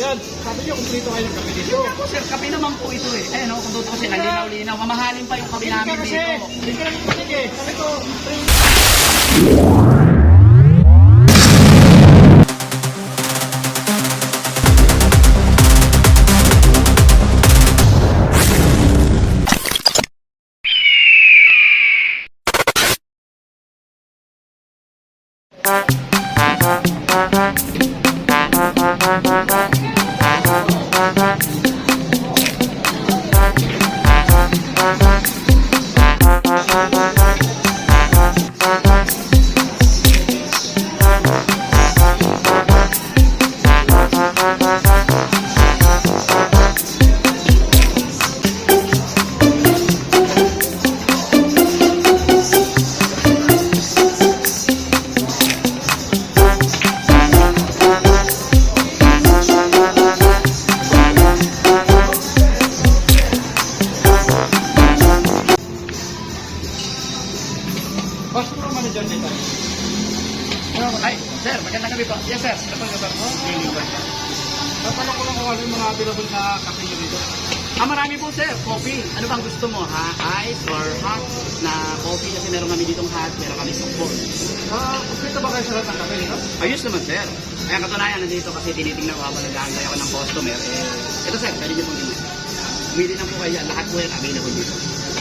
yan? Sabi niyo, kumplito kayo ng kape dito. Ako sir, kape naman po ito eh. Ayun kung totoo sila, linaw-linaw. Mamahalin pa yung kape namin dito. Hindi ka namin panig eh. Sabi ko, Pasok mo manager dito. Ay, sir, magandang gabi po. Yes sir, ano po yung gabi? Tatanong ko lang kung ano yung mga available na kape nyo dito. Marami po sir, coffee. Ano bang gusto mo ha? Ice or hot na coffee? Kasi meron kami ditong hot, meron kami support. Kumplito ba kayo sa lahat ng kape dito? Ayos naman sir. Kaya katunayan nandito kasi tinitingnan ko habang nag-aantay ako ng customer. Ito sir, pwede niyo pong tingnan. Umili na po kayo yan. Lahat po yan available dito.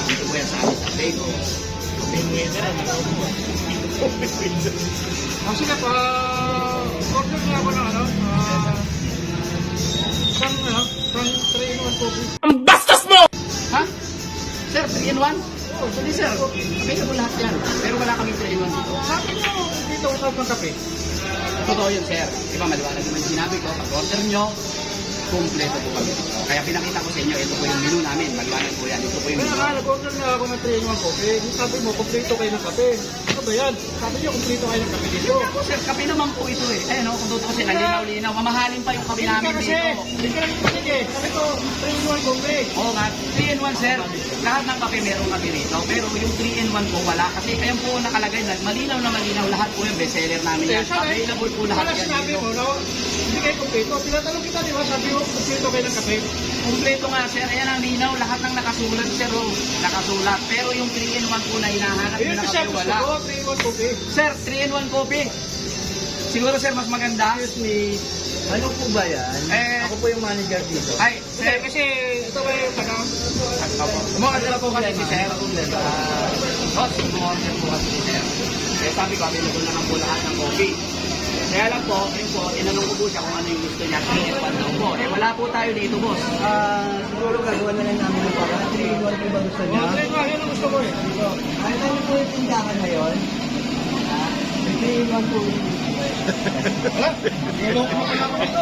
Dito po yan sa amin sa Bego. Sige pa, order na ako ng ano, from 3-in-1 coffee. Ha? Sir, 3-in-1? Oh, sorry sir. Available lahat yan. Pero wala kami 3-in-1 dito. Sabi mo, dito ko ng kape. Totoo yun sir. Diba maliwanag naman yung sinabi ko. Pag order nyo, kumpleto po kami. Kaya pinakita ko sa inyo, ito po yung menu namin. Maliwanag po yan. Ito po yung Kaya menu. nga, nag-order na ako ng 3-in-1 coffee. Sabi mo, kumplito kayo ng kape. Ano ba yan? Sabi niyo, kumplito kayo ng kape dito. Ako sir, kape naman po ito eh. Ayun kung totoo sila, linaw-linaw. Mamahalin pa yung kape namin dito. Hindi ka namin panig eh. Sabi ko, 3-in-1 coffee. Oo nga, 3-in-1 sir. Lahat ng kape meron kami rito. Pero yung 3-in-1 po wala. Kasi ayan po nakalagay na malinaw na malinaw. Lahat po yung bestseller namin yan. Available po lahat yan Sinabi dito. mo, no? Hindi kayo kumplito. Tinatanong kita, di ba? Sabi mo, kumplito kayo ng kape. Kompleto nga sir, ayan ang linaw, lahat ng nakasulat sir, oh, nakasulat. Pero yung 3-in-1 po na hinahanap Ayun nyo na kasi kape, gusto wala. ko, 3-in-1 coffee. Sir, 3-in-1 coffee. Siguro sir, mas maganda. Excuse me, ano po ba yan? Ako po yung manager dito. Ay, Kasi, sir, kasi ito ba yung taga? umakagala po kasi si sir. Boss, umorder po kasi si sir. Kaya sabi ko, available naman po lahat ng coffee. Kaya lang po, yun po, tinanong ko po siya kung ano yung gusto niya. 3-in-1 daw po. Eh, wala po tayo dito, boss. Siguro gagawa na lang namin yung para 3-in-1 po ba gusto niya? Oh, 3-in-1, yun ang gusto ko eh. Ano niyo po yung tindahan ngayon? 3-in-1 po yung Wala, niloko mo pala ako dito.